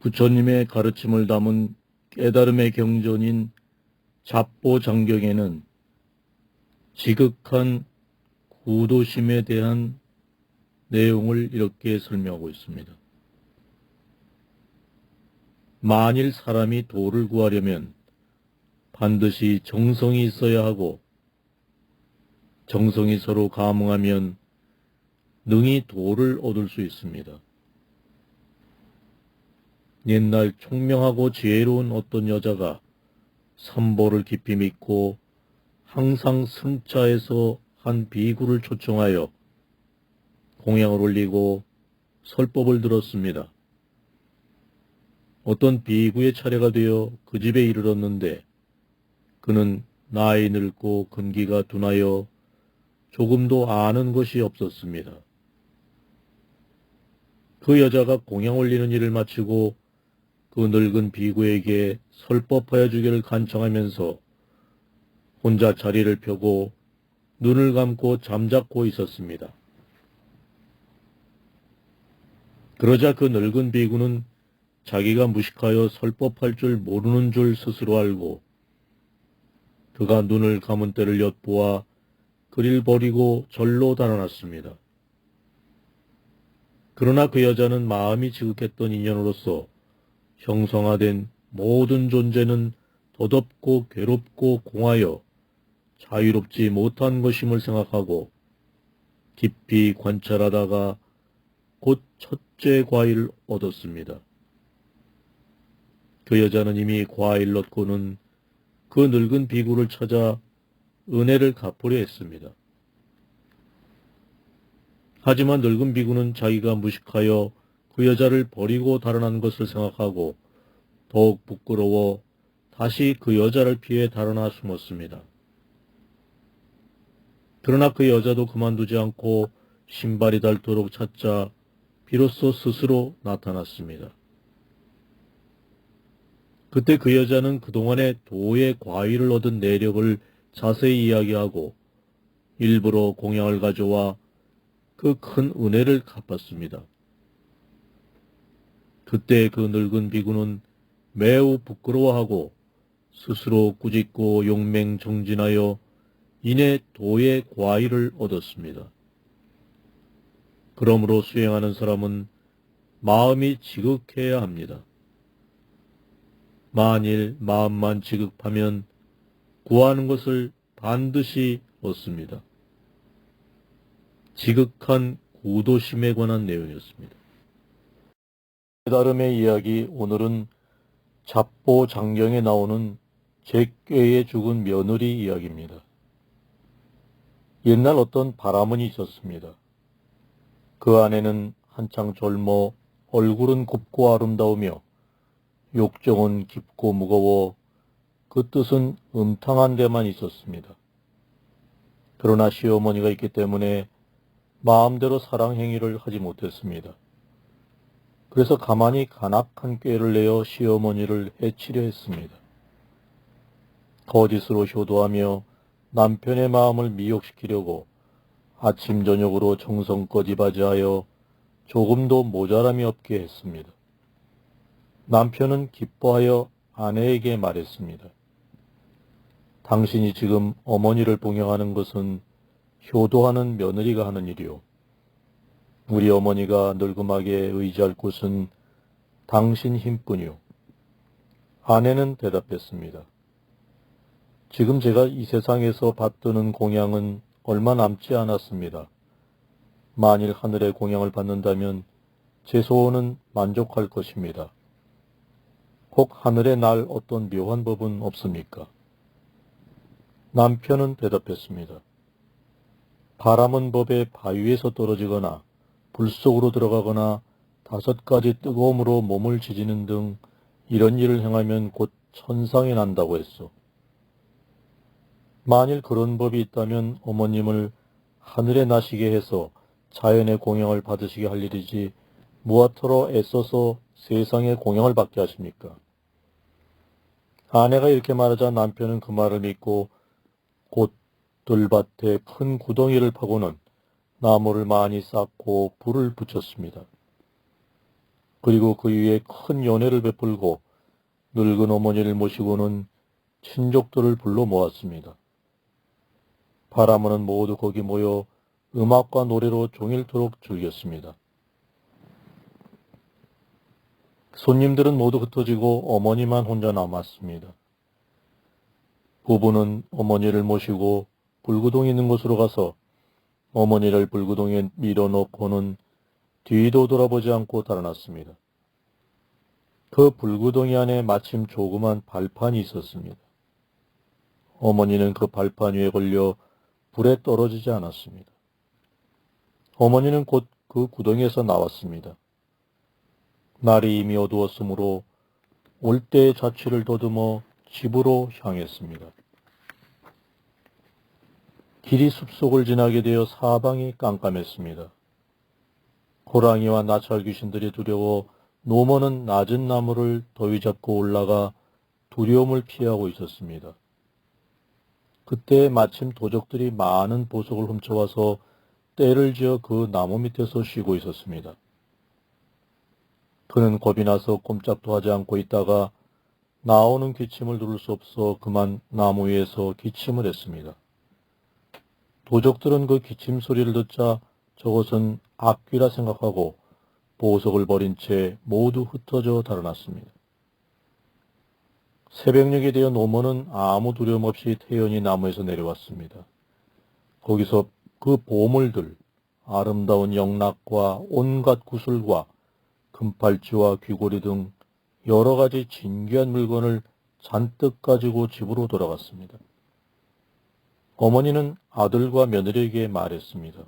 부처님의 가르침을 담은 깨달음의 경전인 잡보장경에는 지극한 구도심에 대한 내용을 이렇게 설명하고 있습니다. 만일 사람이 도를 구하려면 반드시 정성이 있어야 하고, 정성이 서로 감응하면 능히 도를 얻을 수 있습니다. 옛날 총명하고 지혜로운 어떤 여자가 삼보를 깊이 믿고 항상 승자에서 한 비구를 초청하여 공양을 올리고 설법을 들었습니다. 어떤 비구의 차례가 되어 그 집에 이르렀는데 그는 나이 늙고 근기가 둔하여 조금도 아는 것이 없었습니다. 그 여자가 공양 올리는 일을 마치고 그 늙은 비구에게 설법하여 주기를 간청하면서 혼자 자리를 펴고 눈을 감고 잠자코 있었습니다. 그러자 그 늙은 비구는 자기가 무식하여 설법할 줄 모르는 줄 스스로 알고 그가 눈을 감은 때를 엿보아 그를 버리고 절로 달아났습니다. 그러나 그 여자는 마음이 지극했던 인연으로서 형성화된 모든 존재는 덧없고 괴롭고 공하여 자유롭지 못한 것임을 생각하고 깊이 관찰하다가 곧 첫째 과일을 얻었습니다. 그 여자는 이미 과일을 얻고는 그 늙은 비구를 찾아 은혜를 갚으려 했습니다. 하지만 늙은 비구는 자기가 무식하여 그 여자를 버리고 달아난 것을 생각하고 더욱 부끄러워 다시 그 여자를 피해 달아나 숨었습니다. 그러나 그 여자도 그만두지 않고 신발이 닳도록 찾자 비로소 스스로 나타났습니다. 그때 그 여자는 그동안의 도의 과일을 얻은 내력을 자세히 이야기하고 일부러 공양을 가져와 그 큰 은혜를 갚았습니다. 그때 그 늙은 비구는 매우 부끄러워하고 스스로 꾸짖고 용맹정진하여 이내 도의 과일을 얻었습니다. 그러므로 수행하는 사람은 마음이 지극해야 합니다. 만일 마음만 지극하면 구하는 것을 반드시 얻습니다. 지극한 구도심에 관한 내용이었습니다. 깨달음의 이야기, 오늘은 잡보장경에 나오는 제꾀에 죽은 며느리 이야기입니다. 옛날 어떤 바라문이 있었습니다. 그 아내는 한창 젊어 얼굴은 곱고 아름다우며 욕정은 깊고 무거워 그 뜻은 음탕한 데만 있었습니다. 그러나 시어머니가 있기 때문에 마음대로 사랑 행위를 하지 못했습니다. 그래서 가만히 간악한 꾀를 내어 시어머니를 해치려 했습니다. 거짓으로 효도하며 남편의 마음을 미혹시키려고 아침 저녁으로 정성껏 이바지하여 조금도 모자람이 없게 했습니다. 남편은 기뻐하여 아내에게 말했습니다. 당신이 지금 어머니를 봉양하는 것은 효도하는 며느리가 하는 일이오. 우리 어머니가 늙음하게 의지할 곳은 당신 힘뿐이오. 아내는 대답했습니다. 지금 제가 이 세상에서 받드는 공양은 얼마 남지 않았습니다. 만일 하늘의 공양을 받는다면 제 소원은 만족할 것입니다. 혹 하늘에 날 어떤 묘한 법은 없습니까? 남편은 대답했습니다. 바람은 법에 바위에서 떨어지거나 불 속으로 들어가거나 5가지 뜨거움으로 몸을 지지는 등 이런 일을 행하면 곧 천상에 난다고 했소. 만일 그런 법이 있다면 어머님을 하늘에 나시게 해서 자연의 공양을 받으시게 할 일이지 무엇하러 애써서 세상의 공양을 받게 하십니까? 아내가 이렇게 말하자 남편은 그 말을 믿고 곧 들밭에 큰 구덩이를 파고는 나무를 많이 쌓고 불을 붙였습니다. 그리고 그 위에 큰 연회를 베풀고 늙은 어머니를 모시고는 친족들을 불러 모았습니다. 바라문은 모두 거기 모여 음악과 노래로 종일토록 즐겼습니다. 손님들은 모두 흩어지고 어머니만 혼자 남았습니다. 부부는 어머니를 모시고 불구덩이 있는 곳으로 가서 어머니를 불구덩이에 밀어넣고는 뒤도 돌아보지 않고 달아났습니다. 그 불구덩이 안에 마침 조그만 발판이 있었습니다. 어머니는 그 발판 위에 걸려 불에 떨어지지 않았습니다. 어머니는 곧 그 구덩이에서 나왔습니다. 날이 이미 어두웠으므로 올 때의 자취를 더듬어 집으로 향했습니다. 길이 숲속을 지나게 되어 사방이 깜깜했습니다. 호랑이와 나찰 귀신들이 두려워 노모는 낮은 나무를 더위 잡고 올라가 두려움을 피하고 있었습니다. 그때 마침 도적들이 많은 보석을 훔쳐와서 떼를 지어 그 나무 밑에서 쉬고 있었습니다. 그는 겁이 나서 꼼짝도 하지 않고 있다가 나오는 기침을 누를 수 없어 그만 나무 위에서 기침을 했습니다. 도적들은 그 기침 소리를 듣자 저것은 악귀라 생각하고 보석을 버린 채 모두 흩어져 달아났습니다. 새벽녘이 되어 노모는 아무 두려움 없이 태연히 나무에서 내려왔습니다. 거기서 그 보물들, 아름다운 영락과 온갖 구슬과 금팔찌와 귀고리 등 여러 가지 진귀한 물건을 잔뜩 가지고 집으로 돌아갔습니다. 어머니는 아들과 며느리에게 말했습니다.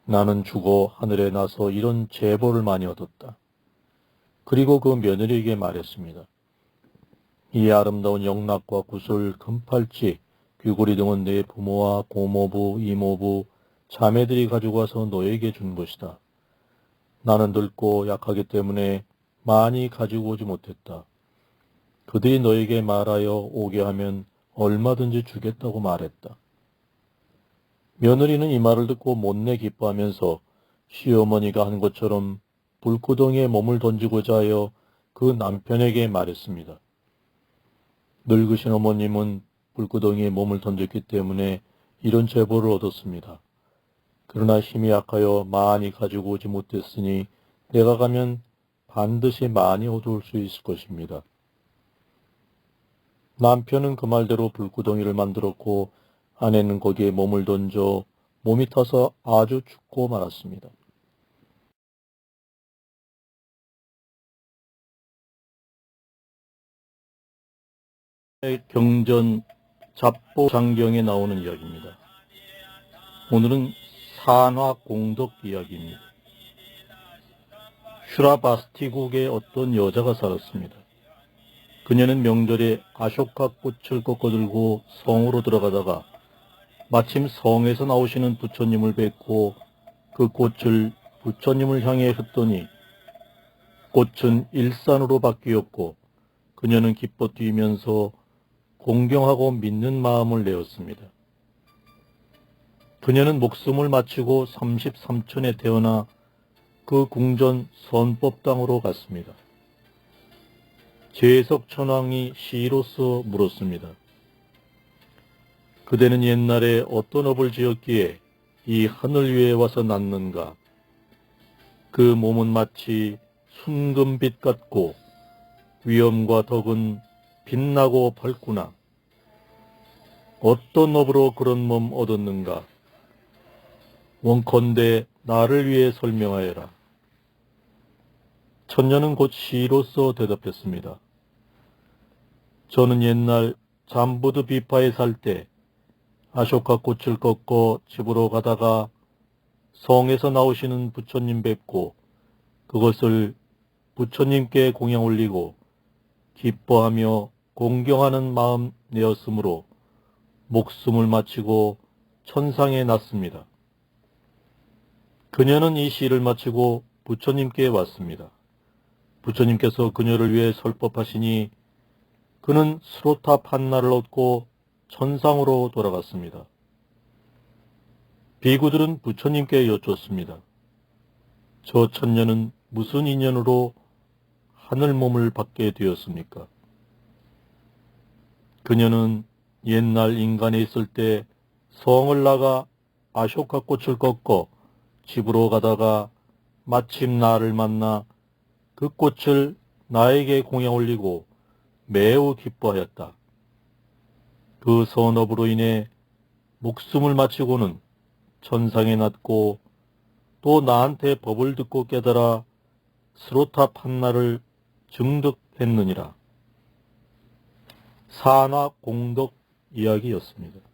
나는 죽어 하늘에 나서 이런 제보를 많이 얻었다. 그리고 그 며느리에게 말했습니다. 이 아름다운 영락과 구슬, 금팔찌, 귀고리 등은 내 부모와 고모부, 이모부, 자매들이 가지고 와서 너에게 준 것이다. 나는 늙고 약하기 때문에 많이 가지고 오지 못했다. 그들이 너에게 말하여 오게 하면 얼마든지 주겠다고 말했다. 며느리는 이 말을 듣고 못내 기뻐하면서 시어머니가 한 것처럼 불구덩이에 몸을 던지고자 하여 그 남편에게 말했습니다. 늙으신 어머님은 불구덩이에 몸을 던졌기 때문에 이런 제보를 얻었습니다. 그러나 힘이 약하여 많이 가지고 오지 못했으니 내가 가면 반드시 많이 얻어올 수 있을 것입니다. 남편은 그 말대로 불구덩이를 만들었고 아내는 거기에 몸을 던져 몸이 타서 아주 죽고 말았습니다. 경전 잡보장경에 나오는 이야기입니다. 오늘은 산화공덕 이야기입니다. 슈라바스티국에 어떤 여자가 살았습니다. 그녀는 명절에 아쇼카 꽃을 꺾어들고 성으로 들어가다가 마침 성에서 나오시는 부처님을 뵙고 그 꽃을 부처님을 향해 흩더니 꽃은 일산으로 바뀌었고 그녀는 기뻐 뛰면서 공경하고 믿는 마음을 내었습니다. 그녀는 목숨을 마치고 33촌에 태어나 그 궁전 선법당으로 갔습니다. 제석 천왕이 시로서 물었습니다. 그대는 옛날에 어떤 업을 지었기에 이 하늘 위에 와서 났는가? 그 몸은 마치 순금빛 같고 위엄과 덕은 빛나고 밝구나. 어떤 업으로 그런 몸 얻었는가? 원컨대 나를 위해 설명하여라. 천녀는 곧 시로서 대답했습니다. 저는 옛날 잠부드 비파에 살 때 아쇼카 꽃을 꺾어 집으로 가다가 성에서 나오시는 부처님 뵙고 그것을 부처님께 공양 올리고 기뻐하며 공경하는 마음 내었으므로 목숨을 마치고 천상에 났습니다. 그녀는 이 시를 마치고 부처님께 왔습니다. 부처님께서 그녀를 위해 설법하시니 그는 수로탑 한나를 얻고 천상으로 돌아갔습니다. 비구들은 부처님께 여쭙습니다. 저 천녀는 무슨 인연으로 하늘 몸을 받게 되었습니까? 그녀는 옛날 인간에 있을 때 성을 나가 아쇼카 꽃을 꺾어 집으로 가다가 마침 나를 만나 그 꽃을 나에게 공양 올리고 매우 기뻐하였다. 그 선업으로 인해 목숨을 마치고는 천상에 났고 또 나한테 법을 듣고 깨달아 스로타 판나를 증득했느니라. 산화 공덕 이야기였습니다.